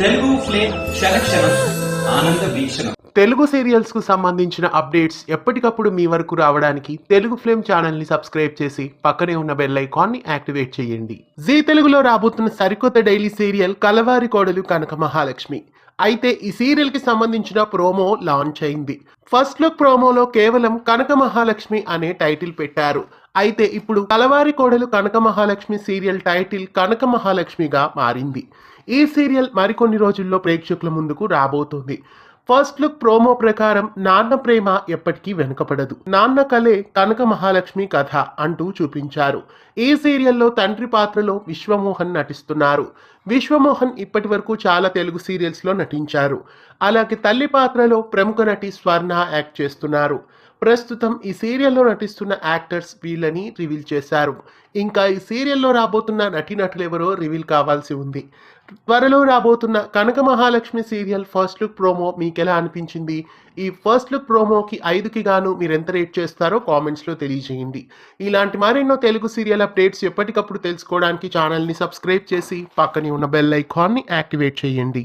Telugu flame క్షణక్షణం ఆనంద వీక్షణం. Telugu serials కు సంబంధించిన అప్డేట్స్ ఎప్పటికప్పుడు మీ వరకు రావడానికి తెలుగు ఫ్లేమ్ ఛానల్ ని సబ్స్క్రైబ్ చేసి పక్కనే ఉన్న బెల్ ఐకాన్ ని యాక్టివేట్ చేయండి. జీ తెలుగులో రాబోతున్న సరికొత్త డైలీ సీరియల్ కలవారి కోడలు కనక మహాలక్ష్మి. అయితే ఈ సీరియల్ కి సంబంధించిన ప్రోమో లాంచ్ అయింది. ఫస్ట్ లుక్ ప్రోమోలో కేవలం కనక మహాలక్ష్మి అనే టైటిల్ పెట్టారు. అయితే ఇప్పుడు కలవారి కోడలు కనక మహాలక్ష్మి సీరియల్ టైటిల్ కనక మహాలక్ష్మిగా మారింది. ఈ సీరియల్ మరికొన్ని రోజుల్లో ప్రేక్షకుల ముందుకు రాబోతుంది. ఫస్ట్ లుక్ ప్రోమో ప్రకారం నాన్న ప్రేమ ఎప్పటికీ వెనుకపడదు, నాన్న కలే కనక మహాలక్ష్మి కథ అంటూ చూపించారు. ఈ సీరియల్లో తండ్రి పాత్రలో విశ్వమోహన్ నటిస్తున్నారు. విశ్వమోహన్ ఇప్పటి వరకు చాలా తెలుగు సీరియల్స్ లో నటించారు. అలాగే తల్లి పాత్రలో ప్రముఖ నటి స్వర్ణ యాక్ట్ చేస్తున్నారు. ప్రస్తుతం ఈ సీరియల్లో నటిస్తున్న యాక్టర్స్ వీళ్ళని రివీల్ చేశారు. ఇంకా ఈ సీరియల్లో రాబోతున్న నటీనటులు ఎవరో రివీల్ కావాల్సి ఉంది. త్వరలో రాబోతున్న Kanaka Mahalakshmi serial first look promo మీకు ఎలా అనిపించింది? ఈ ఫస్ట్ లుక్ ప్రోమోకి 5కి గాను మీరు ఎంత రేట్ చేస్తారో కామెంట్స్లో తెలియజేయండి. ఇలాంటి మరెన్నో తెలుగు సీరియల్ అప్డేట్స్ ఎప్పటికప్పుడు తెలుసుకోవడానికి ఛానల్ని సబ్స్క్రైబ్ చేసి పక్కనే ఉన్న బెల్ ఐకాన్ని యాక్టివేట్ చేయండి.